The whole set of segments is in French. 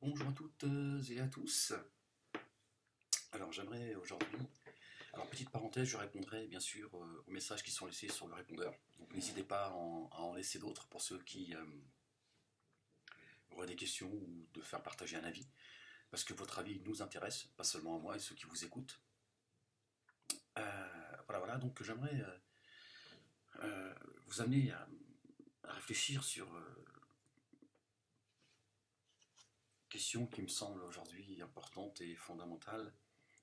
Bonjour à toutes et à tous. Alors j'aimerais aujourd'hui, alors petite parenthèse, je répondrai bien sûr aux messages qui sont laissés sur le répondeur. Donc n'hésitez pas à en laisser d'autres pour ceux qui auraient des questions ou de faire partager un avis. Parce que votre avis nous intéresse, pas seulement à moi et ceux qui vous écoutent. Voilà, donc j'aimerais vous amener à réfléchir sur une question qui me semble aujourd'hui importante et fondamentale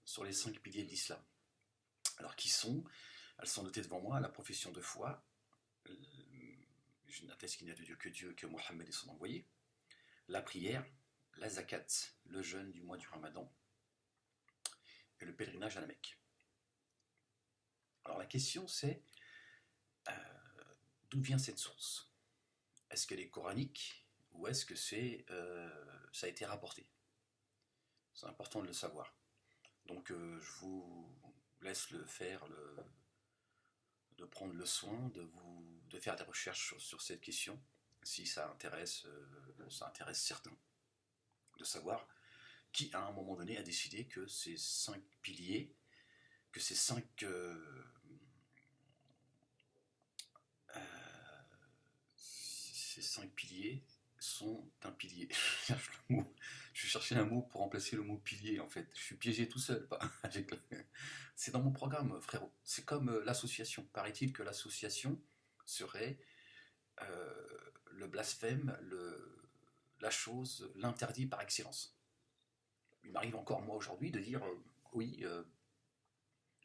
sur les 5 piliers de l'islam. Alors qui sont, elles sont notées devant moi, la profession de foi, je n'atteste qu'il n'y a de Dieu, que Mohammed est son envoyé, la prière, la zakat, le jeûne du mois du Ramadan et le pèlerinage à la Mecque. Alors la question c'est, euh, d'où vient cette source? Est-ce qu'elle est coranique ou est-ce que ça a été rapporté? C'est important de le savoir. Donc je vous laisse de prendre le soin de faire des recherches sur cette question, si ça intéresse certains, de savoir qui à un moment donné a décidé que ces 5 piliers, que ces cinq piliers sont un pilier. Je cherchais un mot pour remplacer le mot pilier en fait. Je suis piégé tout seul. C'est dans mon programme, frérot. C'est comme l'association. Paraît-il que l'association serait euh, le blasphème, la chose, l'interdit par excellence. Il m'arrive encore, moi, aujourd'hui, de dire oui,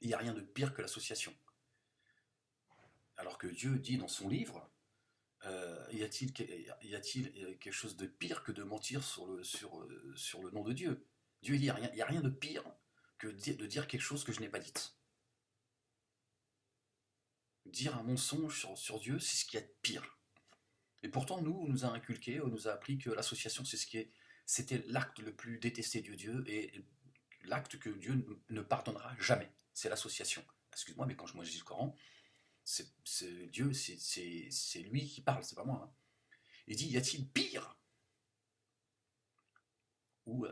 il n'y a rien de pire que l'association. Alors que Dieu dit dans son livre, y a-t-il quelque chose de pire que de mentir sur le nom de Dieu? Dieu dit, il n'y a rien de pire que de dire quelque chose que je n'ai pas dit. Dire un mensonge sur Dieu, c'est ce qu'il y a de pire. Et pourtant, on nous a inculqué, on nous a appris que l'association, c'était l'acte le plus détesté de Dieu et l'acte que Dieu ne pardonnera jamais. C'est l'association. Excuse-moi, mais quand moi je dis le Coran, Dieu, c'est lui qui parle, c'est pas moi. Hein. Il dit, y a-t-il pire? Ou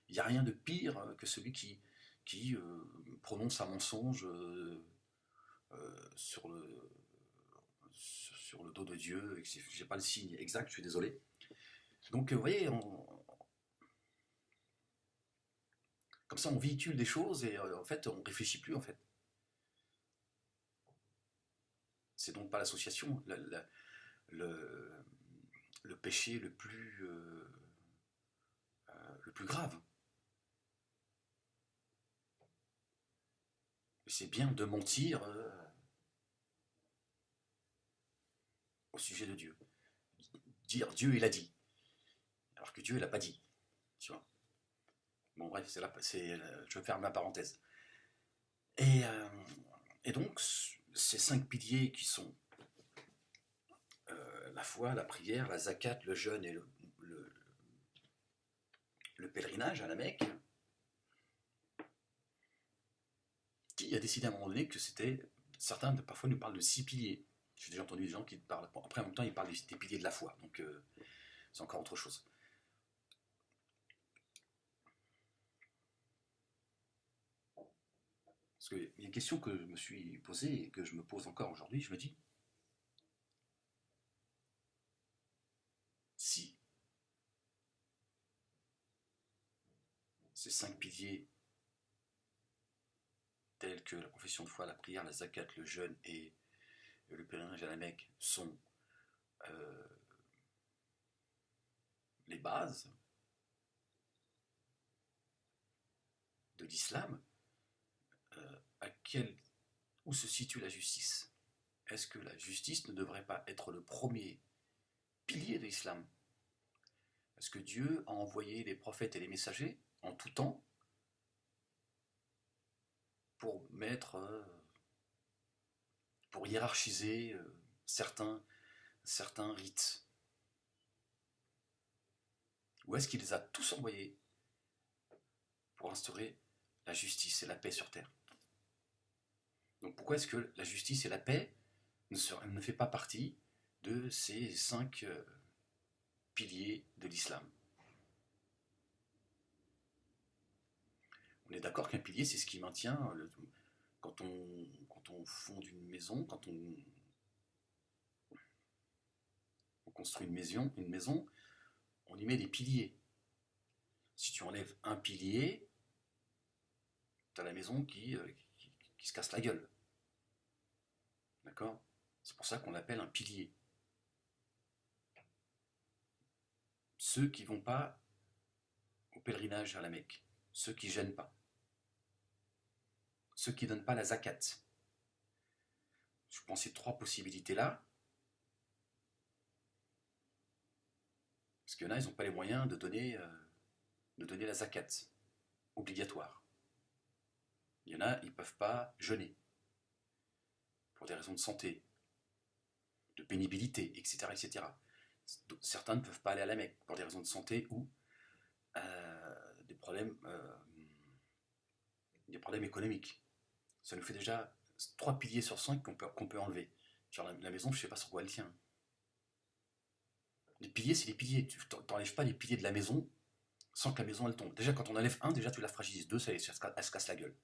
il n'y a rien de pire que celui qui prononce un mensonge sur sur le dos de Dieu. J'ai pas le signe exact, je suis désolé. Donc, vous voyez, comme ça, on véhicule des choses et en fait, on réfléchit plus en fait. C'est donc pas l'association, le, le péché le plus grave. C'est bien de mentir au sujet de Dieu. Dire Dieu, il a dit, alors que Dieu, il a pas dit. Tu vois. Bon, bref, je ferme la parenthèse. Et, euh, et donc, ces 5 piliers qui sont la foi, la prière, la zakat, le jeûne et le pèlerinage à la Mecque, qui a décidé à un moment donné que c'était. Certains parfois nous parlent de 6 piliers. J'ai déjà entendu des gens qui parlent. Bon, après, en même temps, ils parlent des piliers de la foi. Donc, c'est encore autre chose. Parce qu'il y a une question que je me suis posée et que je me pose encore aujourd'hui. Je me dis, si ces 5 piliers, tels que la profession de foi, la prière, la zakat, le jeûne et le pèlerinage à la Mecque, sont euh, les bases de l'islam, où se situe la justice? Est-ce que la justice ne devrait pas être le premier pilier de l'islam? Est-ce que Dieu a envoyé les prophètes et les messagers en tout temps pour pour hiérarchiser certains rites? Ou est-ce qu'il les a tous envoyés pour instaurer la justice et la paix sur terre? Donc pourquoi est-ce que la justice et la paix ne fait pas partie de ces 5 piliers de l'islam? On est d'accord qu'un pilier, c'est ce qui maintient, quand on fonde une maison, on construit une maison, on y met des piliers. Si tu enlèves un pilier, tu as la maison qui se casse la gueule. D'accord? C'est pour ça qu'on l'appelle un pilier. Ceux qui vont pas au pèlerinage à la Mecque, ceux qui gênent pas, ceux qui donnent pas la zakat. Je prends ces trois possibilités-là, parce qu'il y en a, ils n'ont pas les moyens de donner la zakat obligatoire. Il y en a, ils ne peuvent pas jeûner pour des raisons de santé, de pénibilité, etc., etc. Certains ne peuvent pas aller à la Mecque pour des raisons de santé ou des problèmes économiques. Ça nous fait déjà 3 piliers sur 5 qu'on peut enlever. Genre la maison, je ne sais pas sur quoi elle tient. Les piliers, c'est les piliers. Tu n'enlèves pas les piliers de la maison sans que la maison elle tombe. Déjà, quand on enlève un, déjà tu la fragilises. Deux, elle se casse la gueule.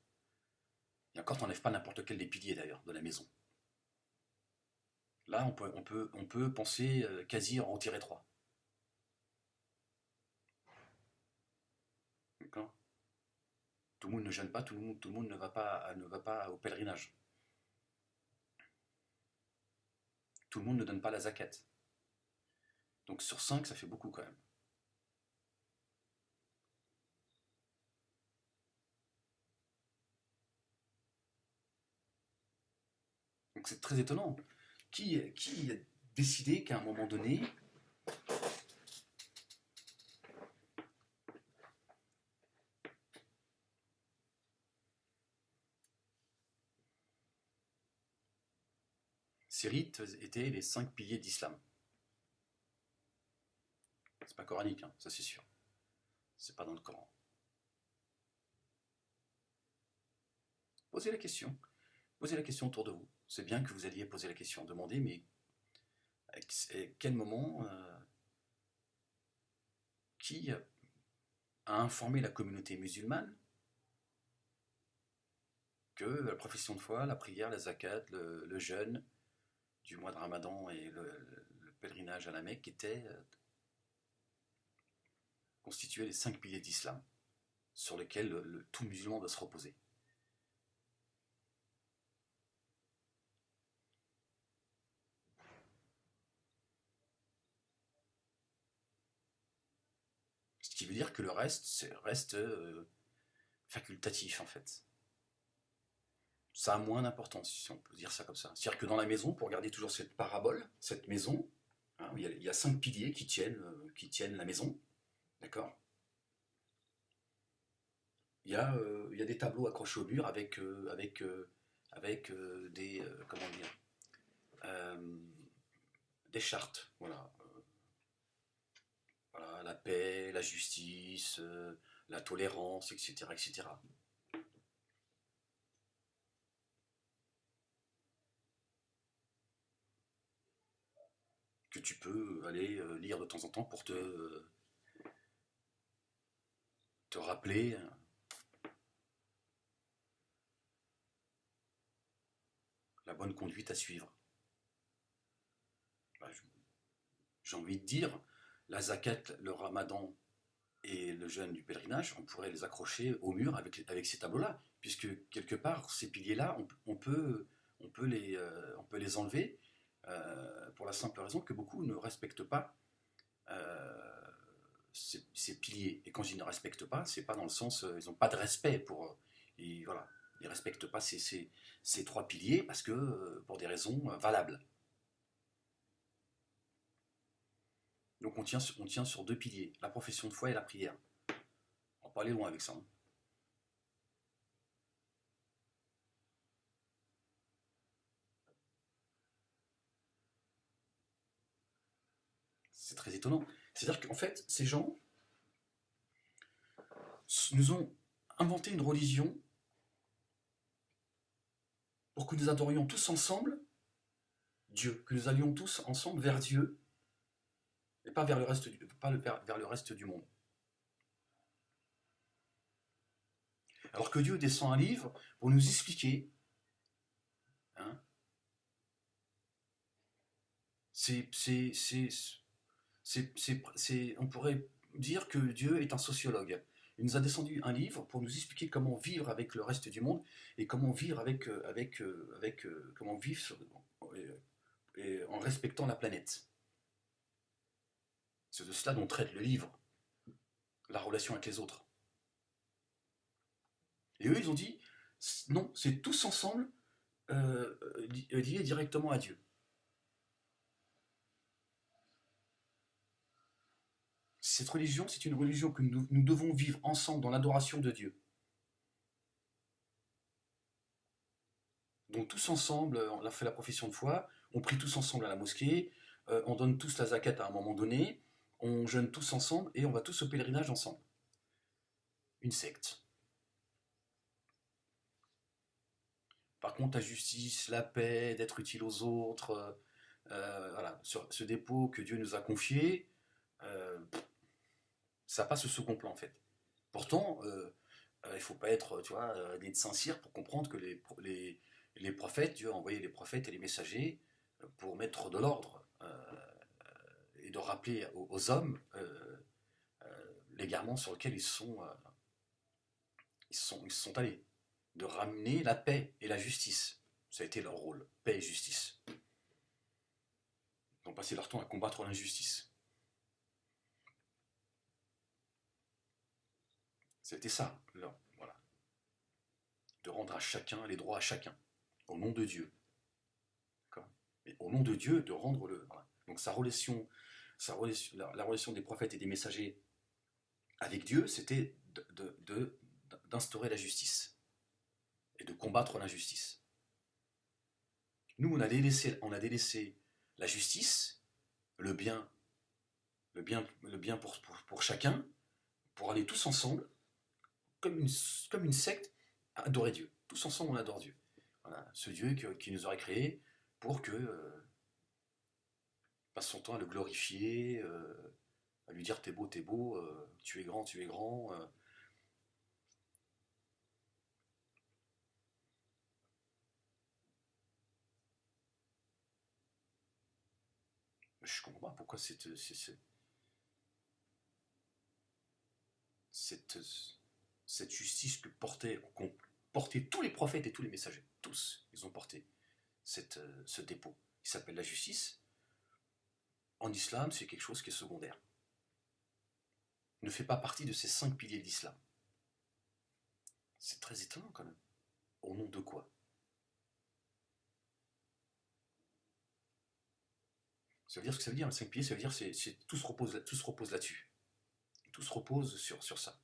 Et encore, tu n'enlèves pas n'importe quel des piliers d'ailleurs de la maison. Là, on peut penser quasi en retirer 3. D'accord? Tout le monde ne jeûne pas, tout le monde ne va pas au pèlerinage. Tout le monde ne donne pas la zakat. Donc sur 5, ça fait beaucoup quand même. Donc c'est très étonnant. Qui a décidé qu'à un moment donné, ces rites étaient les 5 piliers d'Islam? C'est pas coranique, hein, ça c'est sûr. C'est pas dans le Coran. Posez la question. Posez la question autour de vous. C'est bien que vous alliez poser la question. Demandez, mais à quel moment qui a informé la communauté musulmane que la profession de foi, la prière, la zakat, le jeûne du mois de Ramadan et le pèlerinage à la Mecque étaient constitués les 5 piliers d'Islam sur lesquels tout musulman doit se reposer. Ce qui veut dire que le reste reste facultatif en fait. Ça a moins d'importance, si on peut dire ça comme ça. C'est-à-dire que dans la maison, pour garder toujours cette parabole, cette maison, hein, il y a 5 piliers qui tiennent la maison, d'accord? Il y a des tableaux accrochés au mur avec comment dire, euh, des chartes, voilà. Voilà, la paix, la justice, la tolérance, etc., etc. Que tu peux aller lire de temps en temps pour te rappeler la bonne conduite à suivre. Bah, j'ai envie de dire, la zakat, le ramadan et le jeûne du pèlerinage, on pourrait les accrocher au mur avec ces tableaux-là, puisque quelque part, ces piliers-là, on peut les enlever pour la simple raison que beaucoup ne respectent pas ces piliers. Et quand ils ne respectent pas, c'est pas dans le sens, ils n'ont pas de respect pour. Et voilà, ils respectent pas ces 3 piliers parce que pour des raisons valables. Donc on tient sur 2 piliers, la profession de foi et la prière. On va pas aller loin avec ça, hein. C'est très étonnant. C'est-à-dire qu'en fait, ces gens nous ont inventé une religion pour que nous adorions tous ensemble Dieu, que nous allions tous ensemble vers Dieu et pas vers le reste vers le reste du monde. Alors que Dieu descend un livre pour nous expliquer, hein, on pourrait dire que Dieu est un sociologue. Il nous a descendu un livre pour nous expliquer comment vivre avec le reste du monde et comment vivre comment vivre en respectant la planète. C'est de cela dont traite le livre, la relation avec les autres. Et eux, ils ont dit, non, c'est tous ensemble liés directement à Dieu. Cette religion, c'est une religion que nous devons vivre ensemble dans l'adoration de Dieu. Donc tous ensemble, on a fait la profession de foi, on prie tous ensemble à la mosquée, on donne tous la zakat à un moment donné, on jeûne tous ensemble et on va tous au pèlerinage ensemble. Une secte. Par contre, la justice, la paix, d'être utile aux autres, voilà, sur ce dépôt que Dieu nous a confié, euh, ça passe au second plan en fait. Pourtant, il ne faut pas être, tu vois, né de Saint-Cyr pour comprendre que les prophètes, Dieu a envoyé les prophètes et les messagers pour mettre de l'ordre et de rappeler aux hommes les garements sur lesquels ils se sont allés, de ramener la paix et la justice. Ça a été leur rôle, paix et justice. Ils ont passé leur temps à combattre l'injustice. C'était ça, voilà. De rendre à chacun les droits à chacun, au nom de Dieu. Mais au nom de Dieu, de rendre le. Voilà. Donc la relation des prophètes et des messagers avec Dieu, c'était d'instaurer la justice et de combattre l'injustice. Nous, on a délaissé la justice, le bien, pour chacun, pour aller tous ensemble, comme une secte, à adorer Dieu. Tous ensemble, on adore Dieu. Voilà, ce Dieu qui nous aurait créés pour que passe son temps à le glorifier, à lui dire t'es beau, tu es grand, tu es grand. Je comprends pas pourquoi cette, cette justice qu'ont porté tous les prophètes et tous les messagers, tous, ils ont porté ce dépôt qui s'appelle la justice. En islam, c'est quelque chose qui est secondaire. Ne fait pas partie de ces 5 piliers de l'islam. C'est très étonnant quand même. Au nom de quoi? Ça veut dire ce que ça veut dire, les 5 piliers, ça veut dire que tout se repose là-dessus. Tout se repose sur ça.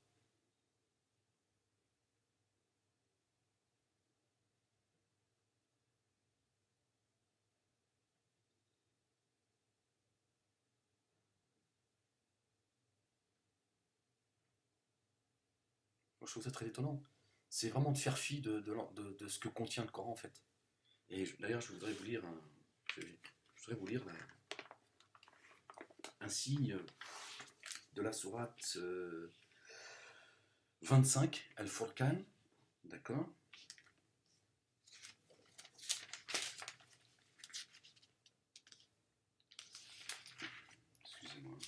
Moi, je trouve ça très étonnant. C'est vraiment de faire fi de ce que contient le Coran en fait. Et d'ailleurs, je voudrais vous lire un signe de la sourate 25, Al-Furqan, d'accord? Excusez-moi.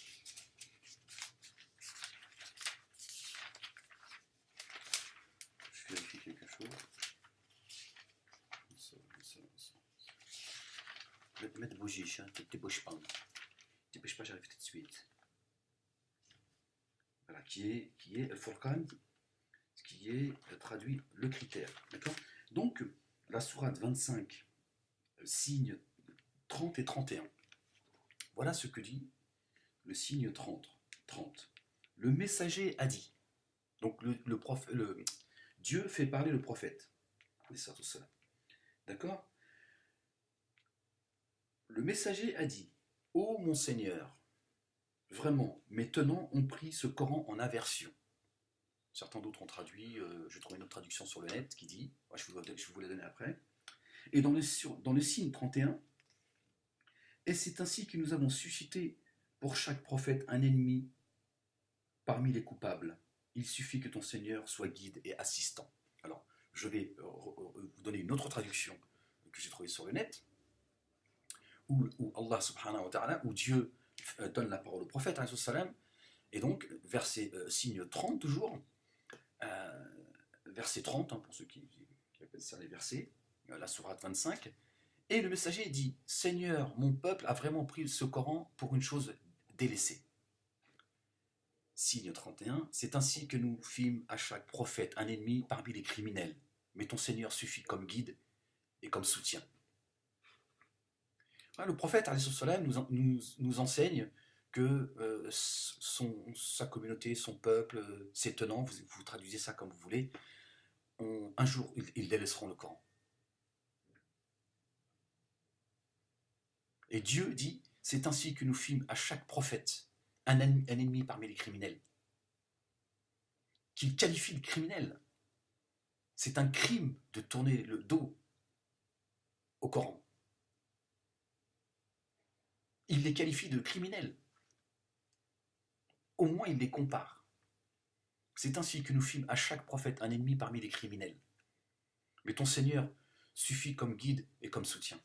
Je vérifie quelque chose. Mettre bougie, hein, t'es bouge pas. Dépêche pas, j'arrive tout de suite. Voilà, qui est Al-Furqan, qui est traduit le critère. D'accord? Donc, la sourate 25, signe 30 et 31. Voilà ce que dit le signe 30. Le messager a dit. Donc, Dieu fait parler le prophète. C'est ça, tout cela. D'accord? Le messager a dit: Ô mon Seigneur, vraiment, mes tenants ont pris ce Coran en aversion. Certains d'autres ont traduit, je trouve une autre traduction sur le net qui dit, je vous la donner après, et dans le signe 31, et c'est ainsi que nous avons suscité pour chaque prophète un ennemi parmi les coupables. il suffit que ton Seigneur soit guide et assistant. Alors, je vais vous donner une autre traduction que j'ai trouvée sur le net, où Allah subhanahu wa ta'ala, où Dieu donne la parole au prophète, alayhi salam, et donc, verset signe 30 toujours, verset 30, hein, pour ceux qui appellent ça les versets, la sourate 25, et le messager dit, Seigneur, mon peuple a vraiment pris ce Coran pour une chose délaissée. Signe 31, c'est ainsi que nous fîmes à chaque prophète un ennemi parmi les criminels, mais ton Seigneur suffit comme guide et comme soutien. Le prophète nous enseigne que sa communauté, son peuple, ses tenants, vous traduisez ça comme vous voulez, un jour ils délaisseront le Coran. Et Dieu dit, c'est ainsi que nous fîmes à chaque prophète un ennemi parmi les criminels, qu'il qualifie de criminel. C'est un crime de tourner le dos au Coran. Il les qualifie de criminels. Au moins il les compare. C'est ainsi que nous fîmes à chaque prophète un ennemi parmi les criminels. Mais ton Seigneur suffit comme guide et comme soutien.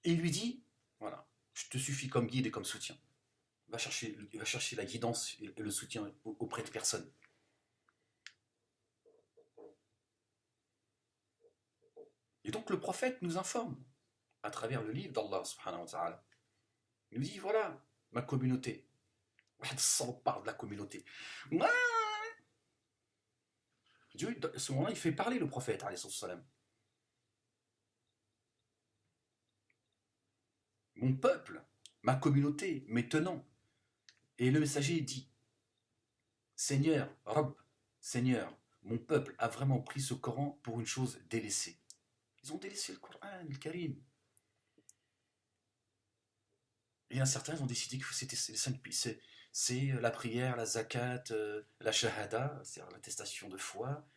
Et il lui dit, voilà, je te suffis comme guide et comme soutien. Il va chercher la guidance et le soutien auprès de personne. Et donc le prophète nous informe, à travers le livre d'Allah subhanahu wa ta'ala. Il nous dit, voilà, ma communauté. On parle de la communauté. Dieu, à ce moment-là, il fait parler le prophète, alayhi salam. Mon peuple, ma communauté, mes tenants. Et le messager dit, Seigneur, Rabb, Seigneur, mon peuple a vraiment pris ce Coran pour une chose délaissée. Ils ont délaissé le Coran, le Karim. Et il y en a certains, ils ont décidé que c'est la prière, la zakat, la shahada, c'est-à-dire l'attestation de foi,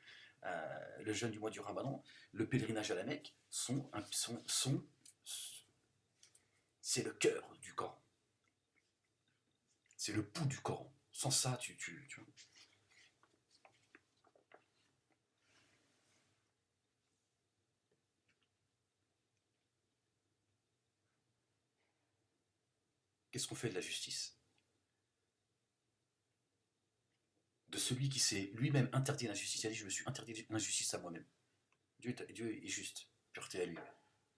le jeûne du mois du Ramadan, le pèlerinage à la Mecque, c'est le cœur du Coran. C'est le pouls du Coran. Sans ça, tu vois. Qu'est-ce qu'on fait de la justice? De celui qui s'est lui-même interdit l'injustice. Il a dit, je me suis interdit l'injustice à moi-même. Dieu est juste, pureté à lui.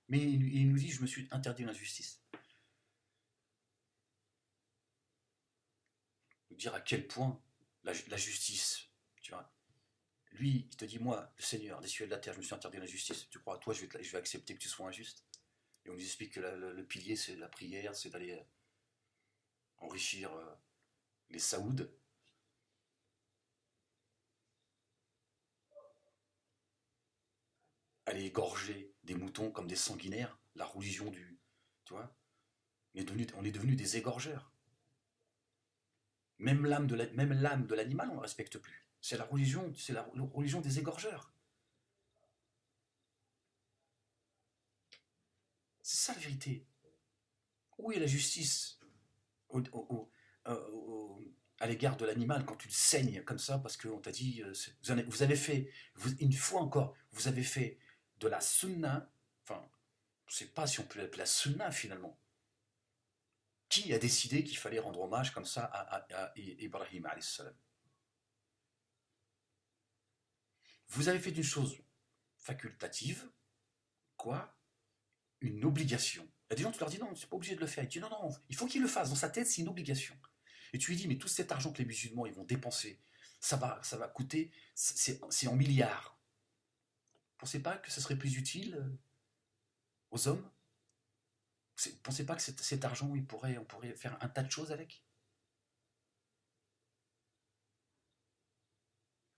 Mais il nous dit, je me suis interdit l'injustice. Nous dire à quel point la justice, tu vois. Lui, il te dit, moi, le Seigneur, des cieux et de la terre, je me suis interdit l'injustice. Tu crois, toi, je vais accepter que tu sois injuste. Et on nous explique que le pilier, c'est la prière, c'est d'aller enrichir les Saouds. Aller égorger des moutons comme des sanguinaires, la religion du... Tu vois, on est devenu des égorgeurs. Même l'âme de l'animal, on ne respecte plus. C'est la religion des égorgeurs. C'est ça la vérité. Où est la justice à l'égard de l'animal quand tu le saignes comme ça parce qu'on t'a dit, vous avez fait, une fois encore, vous avez fait de la sunna, enfin, je ne sais pas si on peut l'appeler la sunna finalement. Qui a décidé qu'il fallait rendre hommage comme ça à Ibrahim alayhi salam? Vous avez fait d'une chose facultative, quoi? Une obligation. Il y a des gens, tu leur dis non, c'est pas obligé de le faire. Il dit non, non, il faut qu'il le fasse. Dans sa tête, c'est une obligation. Et tu lui dis, mais tout cet argent que les musulmans ils vont dépenser, ça va coûter, c'est en milliards. Vous ne pensez pas que ce serait plus utile aux hommes? Vous ne pensez pas que cet argent, on pourrait faire un tas de choses avec?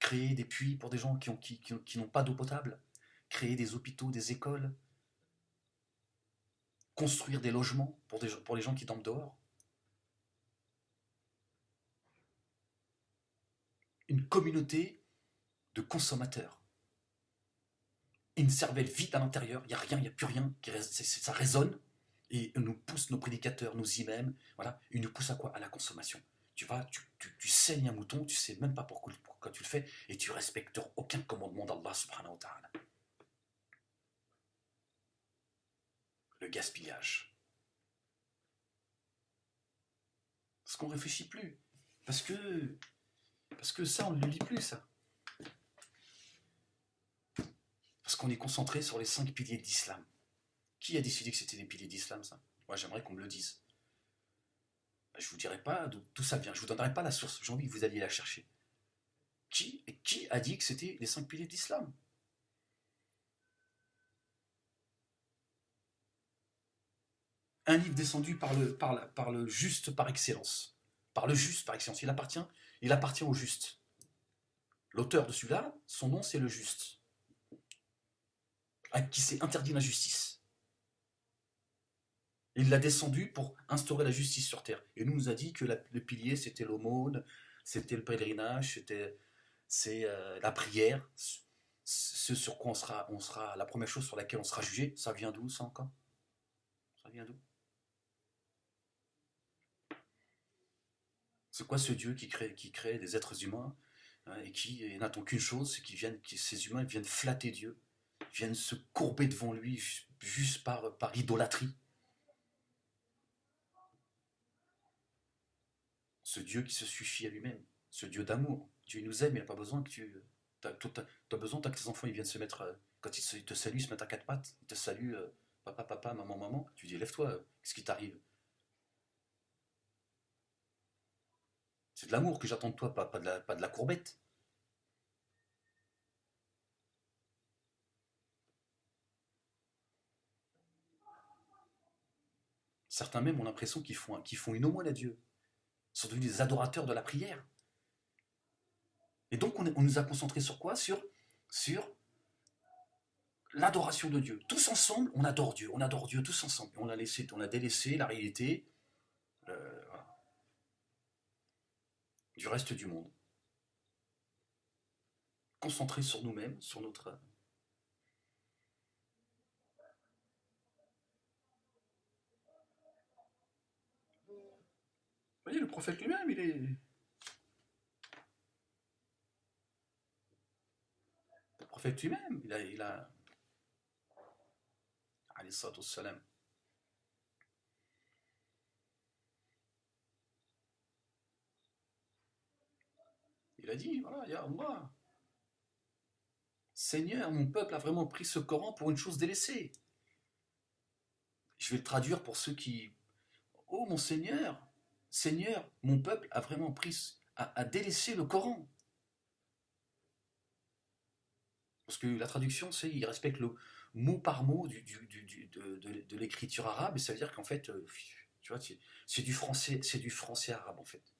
Créer des puits pour des gens qui n'ont pas d'eau potable, créer des hôpitaux, des écoles, construire des logements pour les gens qui dorment dehors. Une communauté de consommateurs. Une cervelle vide à l'intérieur, il n'y a rien, il n'y a plus rien, ça résonne, et nous pousse nos prédicateurs, nos imams, voilà, ils nous poussent à quoi? À la consommation. tu saignes un mouton, tu sais même pas pourquoi tu le fais, et tu respectes aucun commandement d'Allah subhanahu wa ta'ala. Le gaspillage. Parce qu'on réfléchit plus. Parce que ça, on ne le lit plus, ça. Parce qu'on est concentré sur les 5 piliers de l'islam. Qui a décidé que c'était les piliers d'islam, ça? Moi, j'aimerais qu'on me le dise. Je ne vous dirai pas d'où ça vient. Je ne vous donnerai pas la source. J'ai envie que vous alliez la chercher. Qui a dit que c'était les 5 piliers de l'islam? Un livre descendu par le juste par excellence. Par le juste par excellence. Il appartient au juste. L'auteur de celui-là, son nom, c'est le juste. À qui s'est interdit l'injustice. Il l'a descendu pour instaurer la justice sur terre. Et nous a dit que le pilier, c'était l'aumône, c'était le pèlerinage, c'est la prière. Ce sur quoi on sera, la première chose sur laquelle on sera jugé. Ça vient d'où, ça encore? Ça vient d'où? C'est quoi ce Dieu qui crée des êtres humains, hein, et qui n'attend qu'une chose, c'est que ces humains viennent flatter Dieu, viennent se courber devant lui juste par idolâtrie. Ce Dieu qui se suffit à lui-même, ce Dieu d'amour. Dieu nous aime, il n'a pas besoin que tu... T'as besoin que tes enfants ils viennent se mettre... quand ils te saluent, ils se mettent à quatre pattes, ils te saluent, papa, papa, maman, maman. Tu dis, lève-toi, qu'est-ce qui t'arrive? C'est de l'amour que j'attends de toi, pas de la courbette. Certains même ont l'impression qu'ils font une aumône à Dieu. Ils sont devenus des adorateurs de la prière. Et donc on nous a concentrés sur quoi? Sur l'adoration de Dieu. Tous ensemble, on adore Dieu tous ensemble. On a délaissé la réalité, voilà, du reste du monde. Concentrés sur nous-mêmes, sur notre... Vous voyez, le prophète lui-même, il est... Le prophète lui-même, alayhi salatu wassalam, il a dit, voilà, ya Allah, Seigneur, mon peuple a vraiment pris ce Coran pour une chose délaissée. Je vais le traduire pour ceux qui... Oh mon Seigneur, Seigneur, mon peuple a vraiment a délaissé le Coran. Parce que la traduction, c'est il respecte le mot par mot de l'écriture arabe, et ça veut dire qu'en fait, tu vois, c'est du français arabe en fait.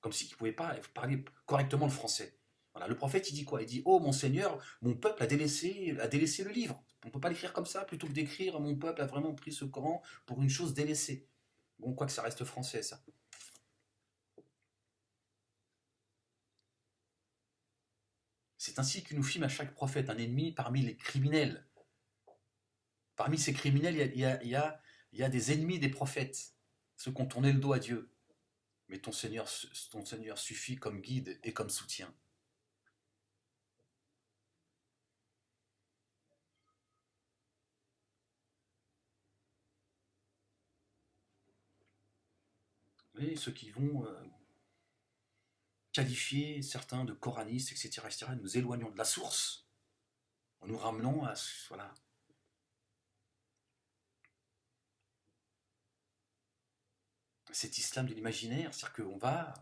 Comme s'il ne pouvait pas parler correctement le français. Voilà, le prophète, il dit quoi? Il dit, oh mon Seigneur, mon peuple a délaissé le livre. On ne peut pas l'écrire comme ça, plutôt que d'écrire mon peuple a vraiment pris ce Coran pour une chose délaissée. Bon, quoi que ça reste français, ça. C'est ainsi que nous filme à chaque prophète un ennemi parmi les criminels. Parmi ces criminels, il y a des ennemis des prophètes, ceux qui ont tourné le dos à Dieu. Mais ton Seigneur suffit comme guide et comme soutien. Oui, ceux qui vont qualifier certains de coranistes, etc., etc., nous éloignons de la source, en nous ramenant à... Voilà. Cet islam de l'imaginaire, c'est-à-dire qu'on va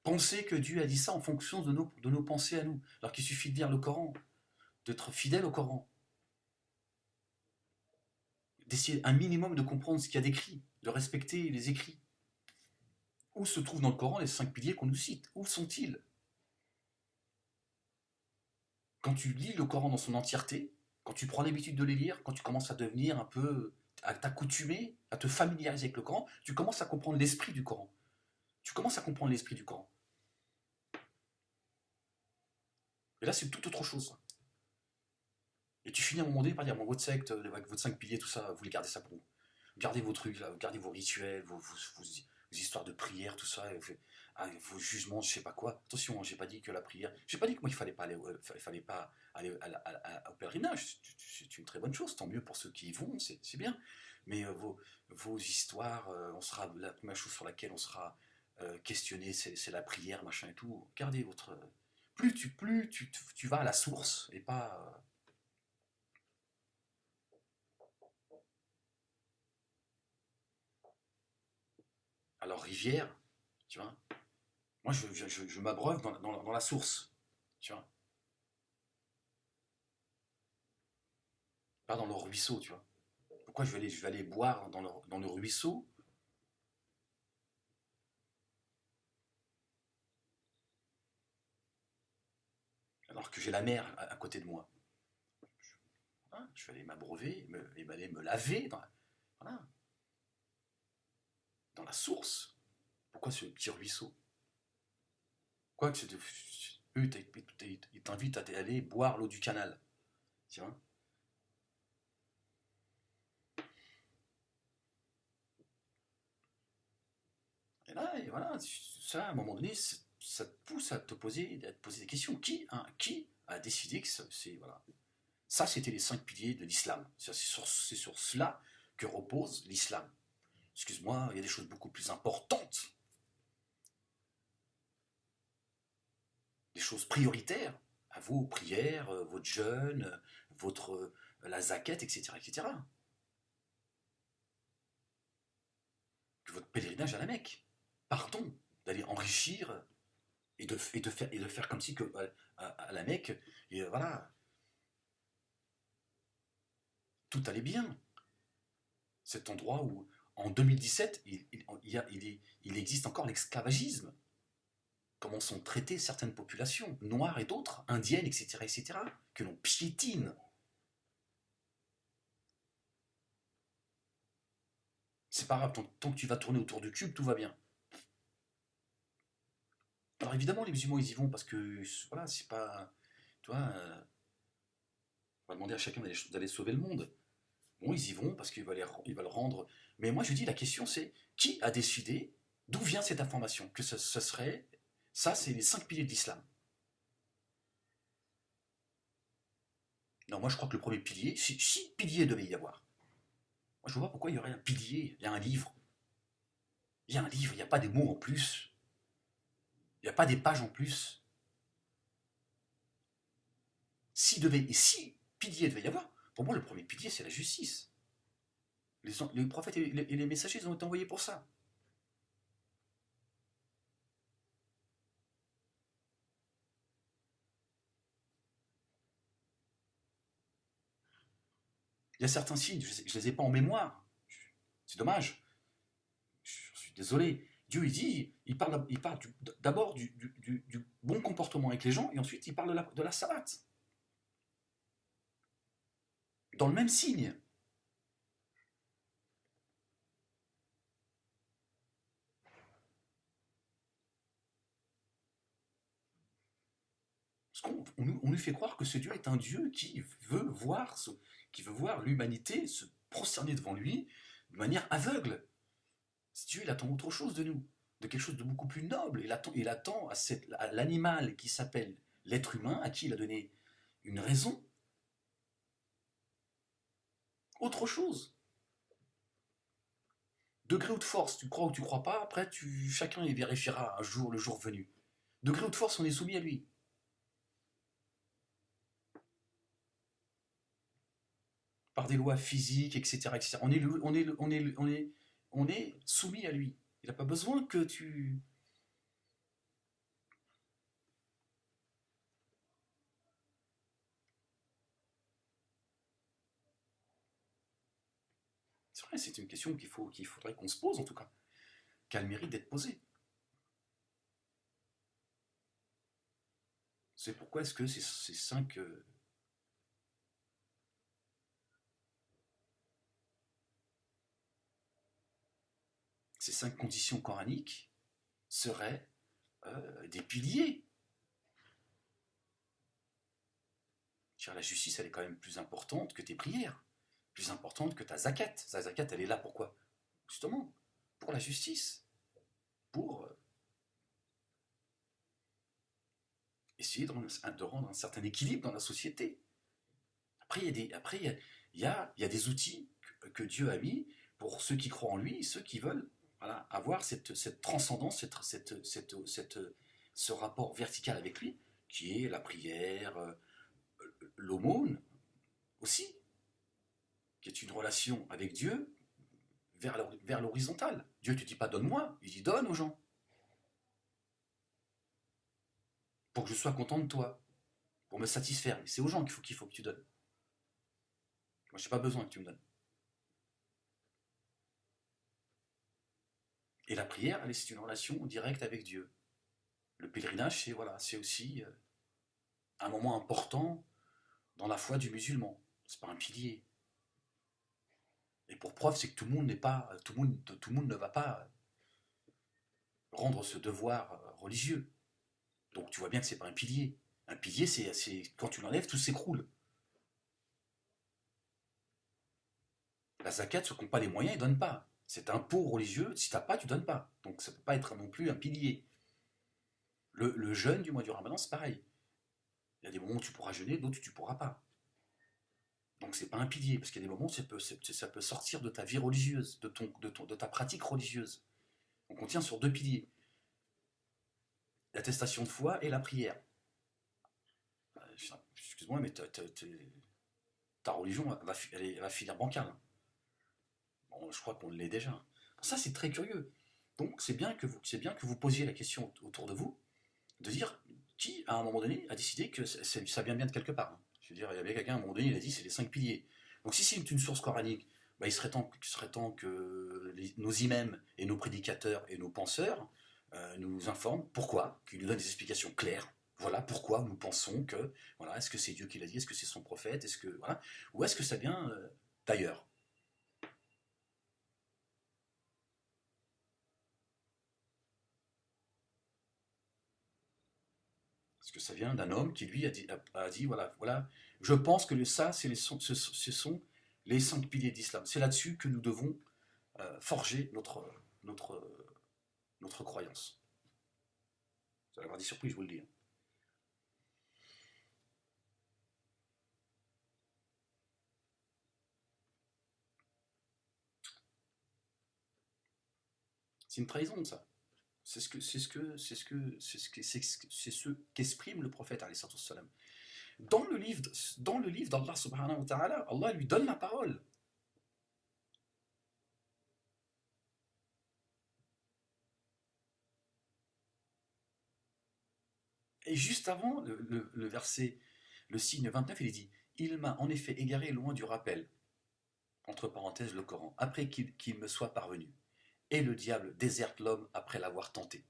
penser que Dieu a dit ça en fonction de nos pensées à nous, alors qu'il suffit de lire le Coran, d'être fidèle au Coran, d'essayer un minimum de comprendre ce qu'il y a d'écrit, de respecter les écrits. Où se trouvent dans le Coran les 5 piliers qu'on nous cite? Où sont-ils? Quand tu lis le Coran dans son entièreté, quand tu prends l'habitude de les lire, quand tu commences à devenir un peu, à t'accoutumer, à te familiariser avec le Coran, tu commences à comprendre l'esprit du Coran. Tu commences à comprendre l'esprit du Coran. Et là, c'est tout autre chose. Et tu finis à un moment donné par dire, bon, votre secte, avec votre 5 piliers, tout ça, vous voulez garder ça pour vous. Gardez vos trucs, là, gardez vos rituels, les histoires de prière, tout ça, vos jugements, je sais pas quoi. Attention, hein, j'ai pas dit que la prière, j'ai pas dit que moi il fallait pas aller, fallait pas aller au pèlerinage. C'est une très bonne chose, tant mieux pour ceux qui y vont, c'est bien. Mais vos histoires, on sera la première chose sur laquelle on sera questionné, c'est la prière, machin et tout. Gardez votre, plus tu vas à la source et pas. Alors rivière, tu vois. Moi, je m'abreuve dans la source, tu vois. Pas dans le ruisseau, tu vois. Pourquoi je vais aller boire dans le ruisseau alors que j'ai la mer à côté de moi? Hein, je vais aller m'abreuver et aller me laver voilà, dans la source. Pourquoi ce petit ruisseau? Quoi que eux, ils t'invitent à aller boire l'eau du canal, tu vois. Et là, et voilà, ça, à un moment donné, ça te pousse à te poser des questions. Qui a décidé que voilà. Ça, c'était les 5 piliers de l'islam. C'est sur cela que repose l'islam. Excuse-moi, il y a des choses beaucoup plus importantes, des choses prioritaires à vos prières, votre jeûne, la zakat, etc., etc., que votre pèlerinage à la Mecque. Partons d'aller enrichir et de faire comme si que à la Mecque, et voilà, tout allait bien. Cet endroit où, en 2017, il existe encore l'esclavagisme. Comment sont traitées certaines populations, noires et d'autres, indiennes, etc., que l'on piétine. C'est pas grave, tant que tu vas tourner autour du cube, tout va bien. Alors évidemment, les musulmans, ils y vont parce que, voilà, c'est pas. Tu vois, on va demander à chacun d'aller sauver le monde. Bon, ils y vont parce qu'ils veulent rendre. Mais moi, je dis, la question, c'est qui a décidé d'où vient cette information? Que ce serait. Ça, c'est les 5 piliers de l'islam. Non, moi, je crois que le premier pilier, si pilier devait y avoir, moi, je vois pas pourquoi il y aurait un pilier. Il y a un livre. Il y a un livre, il n'y a pas des mots en plus. Il n'y a pas des pages en plus. Si pilier devait y avoir, pour moi, le premier pilier, c'est la justice. Les prophètes et les messagers, ils ont été envoyés pour ça. Il y a certains signes, je ne les ai pas en mémoire. C'est dommage. Je suis désolé. Dieu, il parle d'abord du bon comportement avec les gens, et ensuite il parle de la savate. Dans le même signe. Parce qu'on lui fait croire que ce Dieu est un Dieu qui veut voir l'humanité se prosterner devant lui de manière aveugle. Ce Dieu, il attend autre chose de nous, de quelque chose de beaucoup plus noble. Il attend à l'animal qui s'appelle l'être humain, à qui il a donné une raison, autre chose. Degré ou de force, tu crois ou tu crois pas, après chacun y vérifiera un jour, le jour venu. Degré ou de force, on est soumis à lui. Par des lois physiques, etc., etc. On est soumis à lui. Il n'a pas besoin que tu. C'est vrai, c'est une question qu'il faudrait qu'on se pose en tout cas, qu'elle mérite d'être posée. C'est pourquoi est-ce que ces cinq conditions coraniques seraient des piliers. La justice, elle est quand même plus importante que tes prières, plus importante que ta zakat. Ta zakat, elle est là pourquoi? Justement, pour la justice. pour essayer de rendre un certain équilibre dans la société. Après, il y a des outils que Dieu a mis pour ceux qui croient en lui, ceux qui veulent voilà, avoir cette transcendance, ce rapport vertical avec lui, qui est la prière, l'aumône aussi, qui est une relation avec Dieu vers l'horizontale. Dieu ne te dit pas donne-moi, il dit donne aux gens, pour que je sois content de toi, pour me satisfaire. Mais c'est aux gens qu'il faut que tu donnes. Moi, je n'ai pas besoin que tu me donnes. Et la prière, c'est une relation directe avec Dieu. Le pèlerinage, c'est aussi un moment important dans la foi du musulman. C'est pas un pilier. Et pour preuve, c'est que tout le monde ne va pas rendre ce devoir religieux. Donc tu vois bien que c'est pas un pilier. Un pilier, c'est quand tu l'enlèves, tout s'écroule. La zakat, ceux qui n'ont pas les moyens, ils donnent pas. C'est un pot religieux, si tu n'as pas, tu donnes pas. Donc ça ne peut pas être non plus un pilier. Le jeûne du mois du Ramadan, c'est pareil. Il y a des moments où tu pourras jeûner, d'autres où tu ne pourras pas. Donc c'est pas un pilier, parce qu'il y a des moments où ça peut sortir de ta vie religieuse, de ta pratique religieuse. Donc on tient sur deux piliers. L'attestation de foi et la prière. Excuse-moi, mais ta religion elle va finir bancale. Bon, je crois qu'on l'est déjà. Ça, c'est très curieux. Donc c'est bien que vous posiez la question autour de vous, de dire qui, à un moment donné, a décidé que ça vient bien de quelque part. Je veux dire, il y avait quelqu'un, à un moment donné, il a dit c'est les 5 piliers. Donc si c'est une source coranique, bah, il serait temps que nos imams et nos prédicateurs et nos penseurs nous informent pourquoi, qu'ils nous donnent des explications claires. Voilà pourquoi nous pensons que, voilà, est-ce que c'est Dieu qui l'a dit, est-ce que c'est son prophète, est-ce que, voilà, ou est-ce que ça vient d'ailleurs. Est-ce que ça vient d'un homme qui, lui, a dit voilà, je pense que ça, ce sont les 5 piliers d'Islam. C'est là-dessus que nous devons forger notre, notre croyance. Vous allez avoir des surprises, je vous le dis. C'est une trahison, ça. C'est ce qu'exprime le prophète, alayhi salam. Dans le livre d'Allah subhanahu wa ta'ala, Allah lui donne la parole. Et juste avant le verset, le signe 29, il est dit il m'a en effet égaré loin du rappel, entre parenthèses le Coran, après qu'il me soit parvenu. Et le diable déserte l'homme après l'avoir tenté.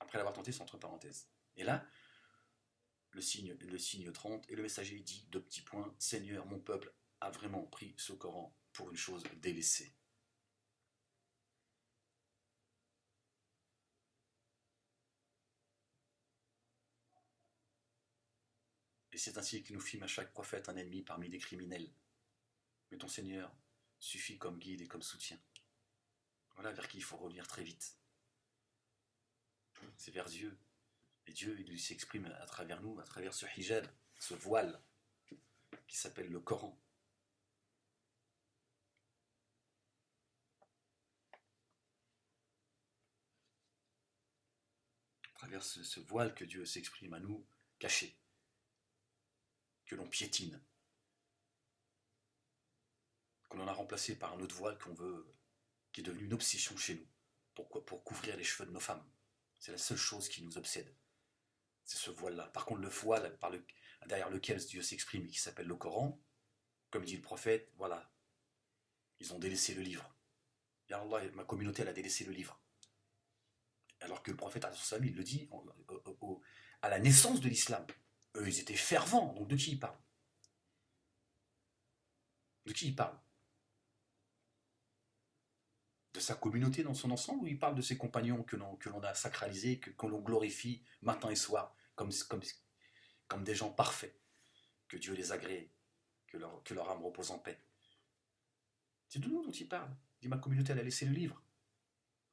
Après l'avoir tenté, c'est entre parenthèses. Et là, le signe 30, et le messager dit, deux petits points, Seigneur, mon peuple a vraiment pris ce Coran pour une chose délaissée. Et c'est ainsi qu'il nous filme à chaque prophète un ennemi parmi les criminels. Mais ton Seigneur suffit comme guide et comme soutien. Voilà vers qui il faut revenir très vite. C'est vers Dieu. Et Dieu, il s'exprime à travers nous, à travers ce hijab, ce voile qui s'appelle le Coran. À travers ce voile que Dieu s'exprime à nous, caché, que l'on piétine, qu'on en a remplacé par un autre voile qui est devenu une obsession chez nous. Pourquoi? Pour couvrir les cheveux de nos femmes. C'est la seule chose qui nous obsède. C'est ce voile-là. Par contre, le voile derrière lequel Dieu s'exprime et qui s'appelle le Coran, comme dit le prophète, voilà, ils ont délaissé le livre. Et Allah, ma communauté, elle a délaissé le livre. Alors que le prophète, il le dit à la naissance de l'islam. Eux, ils étaient fervents. Donc de qui il parle? De qui il parle? De sa communauté dans son ensemble, ou il parle de ses compagnons que l'on a sacralisés, que l'on glorifie matin et soir, comme des gens parfaits, que Dieu les agrée, que leur âme repose en paix. C'est de nous dont il parle. Il dit, ma communauté, elle a laissé le livre.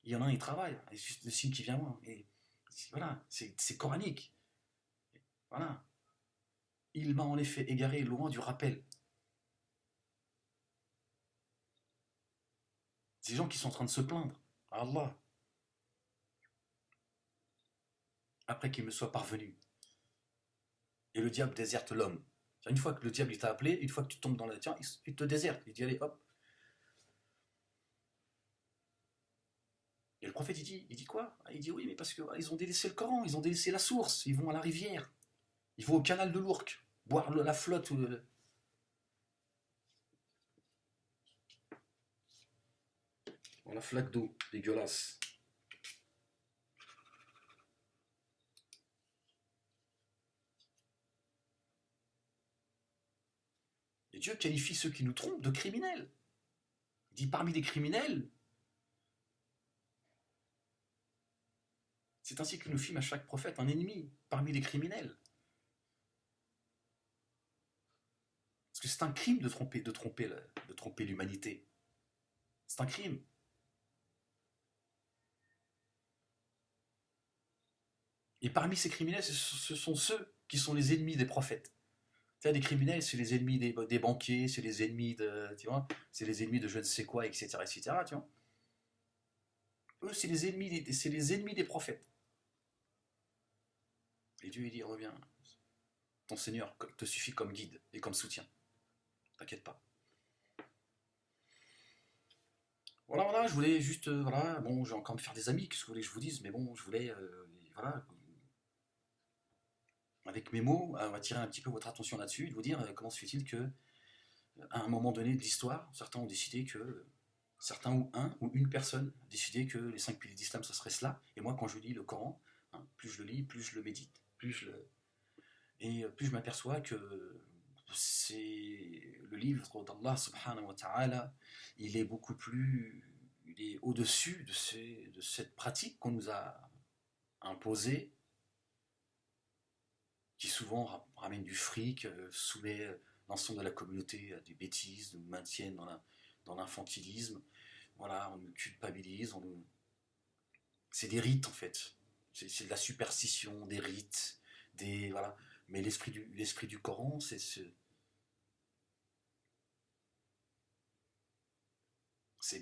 Il y en a un, il travaille, c'est juste le signe qui vient moi. Et voilà, c'est coranique. Voilà. Il m'a en effet égaré loin du rappel. Ces gens qui sont en train de se plaindre à Allah après qu'il me soit parvenu. Et le diable déserte l'homme. Une fois que le diable il t'a appelé, une fois que tu tombes dans la tiens, il te déserte. Il dit allez hop. Et le prophète il dit quoi? Il dit oui mais parce qu'ils ont délaissé le Coran, ils ont délaissé la source, ils vont à la rivière, ils vont au canal de l'Ourcq, boire la flotte dans la flaque d'eau dégueulasse. Et Dieu qualifie ceux qui nous trompent de criminels. Il dit parmi les criminels, c'est ainsi que nous fîmes à chaque prophète un ennemi parmi les criminels. Parce que c'est un crime de tromper l'humanité. C'est un crime. Et parmi ces criminels, ce sont ceux qui sont les ennemis des prophètes. Tu vois, des criminels, c'est les ennemis des banquiers, c'est les ennemis de, tu vois, c'est les ennemis de je ne sais quoi, etc., etc., tu vois. Eux, c'est les ennemis des prophètes. Et Dieu, il dit, reviens, ton Seigneur te suffit comme guide et comme soutien. T'inquiète pas. Voilà, voilà, je voulais juste, voilà, bon, j'ai encore me faire des amis, qu'est-ce que vous voulez que je vous dise, mais bon, je voulais, voilà, avec mes mots, attirer un petit peu votre attention là-dessus, et de vous dire comment se fait-il que, à un moment donné de l'histoire, certains ont décidé que, certains ou un ou une personne a décidé que les 5 piliers d'islam, ça serait cela, et moi, quand je lis le Coran, hein, plus je le lis, plus je le médite, plus je m'aperçois que c'est le livre d'Allah subhanahu wa ta'ala, il est beaucoup plus, il est au-dessus de cette pratique qu'on nous a imposée, qui souvent ramène du fric, soumet l'ensemble de la communauté à des bêtises, nous maintiennent dans l'infantilisme, voilà, on nous culpabilise, c'est des rites en fait, c'est de la superstition, des rites, voilà. Mais l'esprit du Coran, c'est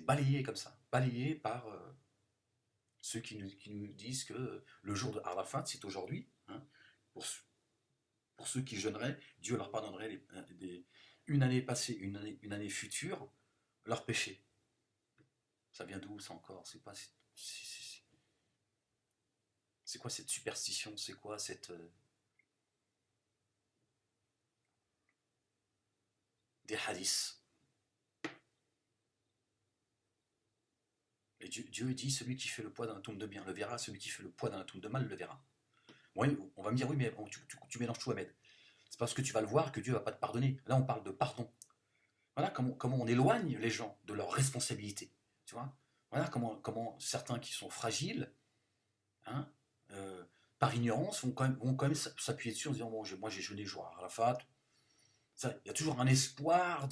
balayé comme ça, balayé par ceux qui nous disent que le jour de Arafat, c'est aujourd'hui. Hein, pour, pour ceux qui jeûneraient, Dieu leur pardonnerait une année passée, une année future, leurs péchés. Ça vient d'où ça encore? C'est quoi cette superstition? C'est quoi cette des hadiths? Et Dieu dit celui qui fait le poids d'un atome de bien le verra, celui qui fait le poids d'un atome de mal le verra. Oui, on va me dire oui, mais tu mélanges tout, Ahmed. C'est parce que tu vas le voir que Dieu va pas te pardonner. Là, on parle de pardon. Voilà comment on éloigne les gens de leurs responsabilités. Tu vois. Voilà comment certains qui sont fragiles, hein, par ignorance, vont quand même s'appuyer dessus en disant bon, moi j'ai jeûné jour à Arafat. Il y a toujours un espoir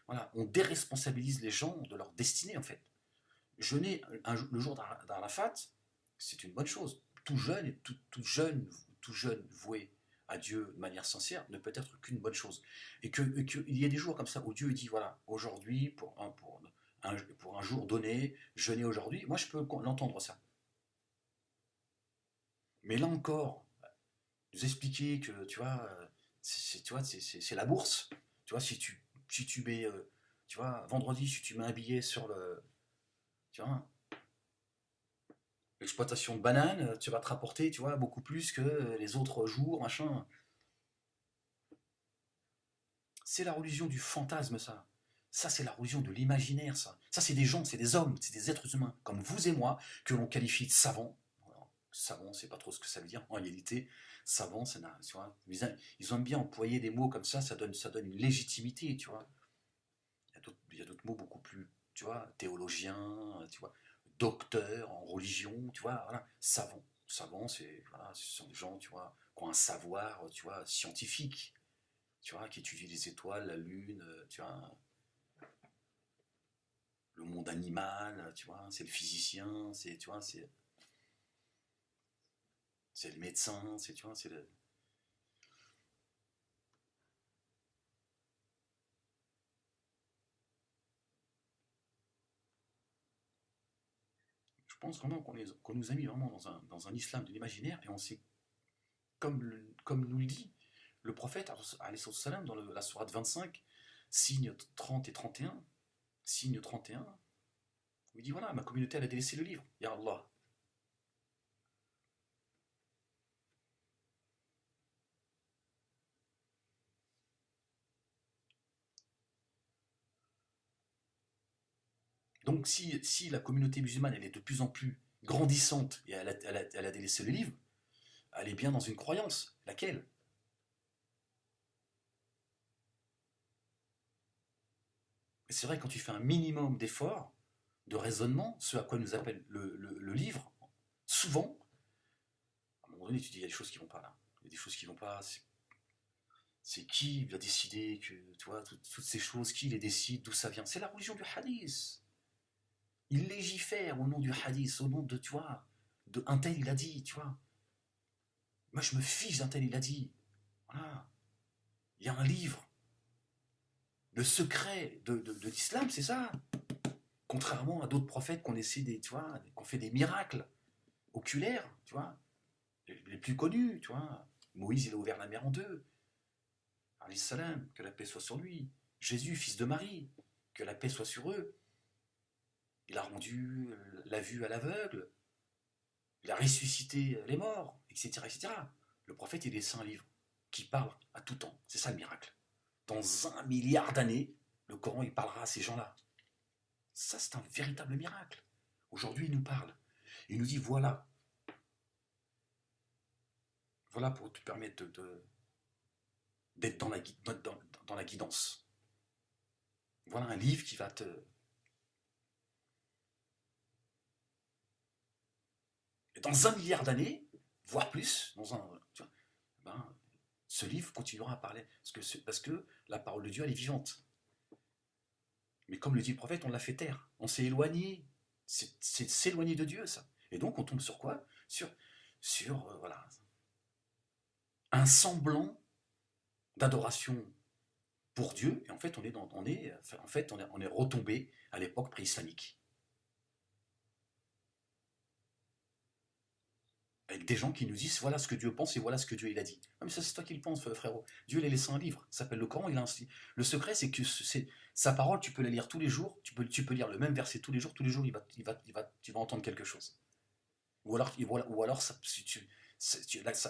voilà, on déresponsabilise les gens de leur destinée en fait. Jeûner le jour d'Arafat, c'est une bonne chose. Tout jeune et tout jeune voué à Dieu de manière sincère ne peut être qu'une bonne chose. Et qu'il y a des jours comme ça où Dieu dit voilà, aujourd'hui, pour un jour donné, jeûner aujourd'hui, moi je peux l'entendre ça. Mais là encore, nous expliquer que tu vois, tu vois, c'est la bourse. Tu vois, si tu mets, tu vois, vendredi, si tu mets un billet sur tu vois, l'exploitation de bananes, tu vas te rapporter, tu vois, beaucoup plus que les autres jours, machin. C'est la religion du fantasme, ça. Ça, c'est la religion de l'imaginaire, ça. Ça, c'est des gens, c'est des hommes, c'est des êtres humains, comme vous et moi, que l'on qualifie de savants. Alors, savant, c'est pas trop ce que ça veut dire. En réalité, savant, tu vois, ils ont bien employé des mots comme ça donne une légitimité, tu vois. Il y a d'autres mots beaucoup plus, tu vois, théologien, tu vois, docteur en religion, tu vois, voilà, savant. Savant, voilà, ce sont des gens, tu vois, qui ont un savoir, tu vois, scientifique, tu vois, qui étudient les étoiles, la lune, tu vois, le monde animal, tu vois, c'est le physicien, c'est, tu vois, c'est le médecin, c'est, tu vois, c'est le... Je pense vraiment qu'on nous a mis vraiment dans un islam de l'imaginaire et on s'est, comme nous le dit le prophète, alayhi salam, dans la sourate 25, signe 30 et 31, signe 31, où il dit voilà, ma communauté elle a délaissé le livre, ya Allah. Donc si la communauté musulmane elle est de plus en plus grandissante et elle a délaissé le livre, elle est bien dans une croyance. Laquelle? Et c'est vrai, quand tu fais un minimum d'effort, de raisonnement, ce à quoi nous appelle le livre, souvent, à un moment donné, tu dis, il y a des choses qui vont pas là. Il y a des choses qui vont pas. C'est qui va décider que, tu vois, toutes ces choses, qui les décide, d'où ça vient? C'est la religion du hadith. Il légifère au nom du hadith, au nom de, tu vois, de un tel il a dit, tu vois. Moi, je me fiche d'un tel il a dit. Voilà. Il y a un livre. Le secret de l'islam, c'est ça. Contrairement à d'autres prophètes qu'on essaie des, tu vois, qu'on fait des miracles oculaires, tu vois, les plus connus, tu vois. Moïse, il a ouvert la mer en deux, alayhi salam, que la paix soit sur lui. Jésus, fils de Marie, que la paix soit sur eux. Il a rendu la vue à l'aveugle, il a ressuscité les morts, etc., etc. Le prophète, il laisse un livre qui parle à tout temps. C'est ça le miracle. Dans 1 milliard d'années, le Coran, il parlera à ces gens-là. Ça, c'est un véritable miracle. Aujourd'hui, il nous parle. Il nous dit, voilà, voilà pour te permettre d'être dans la guidance. Voilà un livre qui va te... Et dans 1 milliard d'années, voire plus, tu vois, ben, ce livre continuera à parler. Parce que la parole de Dieu, elle est vivante. Mais comme le dit le prophète, on l'a fait taire. On s'est éloigné. C'est s'éloigner de Dieu, ça. Et donc, on tombe sur quoi? Sur voilà, un semblant d'adoration pour Dieu. Et en fait, on est retombé à l'époque pré-islamique. Avec des gens qui nous disent voilà ce que Dieu pense et voilà ce que Dieu il a dit. Non, mais ça, c'est toi qui le penses, frérot. Dieu il a laissé un livre, ça s'appelle le Coran. Le secret, c'est que sa parole, tu peux la lire tous les jours, tu peux lire le même verset tous les jours, tu vas entendre quelque chose. Ou alors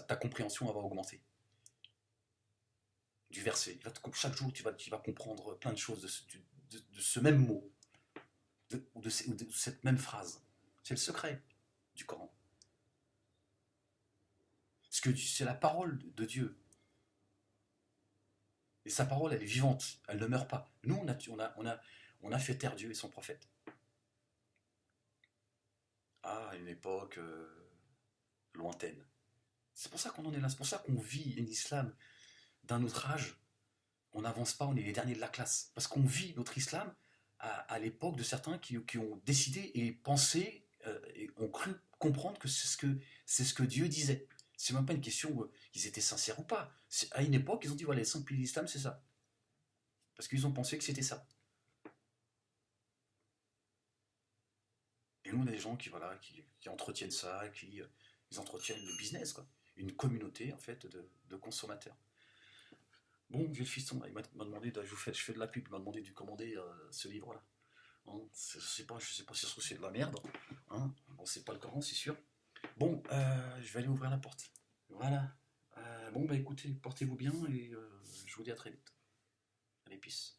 ta compréhension va augmenter du verset. Chaque jour, tu vas comprendre plein de choses de ce même mot, ou de cette même phrase. C'est le secret du Coran. Parce que c'est la parole de Dieu. Et sa parole, elle est vivante, elle ne meurt pas. Nous, on a fait taire Dieu et son prophète. À une époque lointaine. C'est pour ça qu'on en est là, c'est pour ça qu'on vit un islam d'un autre âge. On n'avance pas, on est les derniers de la classe. Parce qu'on vit notre islam à l'époque de certains qui ont décidé et pensé et ont cru comprendre que c'est ce que Dieu disait. C'est même pas une question qu'ils étaient sincères ou pas. À une époque, ils ont dit voilà, les 5 piliers de l'islam, c'est ça. Parce qu'ils ont pensé que c'était ça. Et nous, on a des gens voilà, qui entretiennent ça, ils entretiennent le business, quoi. Une communauté, en fait, de consommateurs. Bon, j'ai le fiston, il m'a demandé, je fais de la pub, il m'a demandé de lui commander ce livre-là. Hein, je sais pas si c'est de la merde. Hein. Bon, c'est pas le Coran, c'est sûr. Bon, je vais aller ouvrir la porte. Voilà. Bon, bah écoutez, portez-vous bien et je vous dis à très vite. Allez, peace.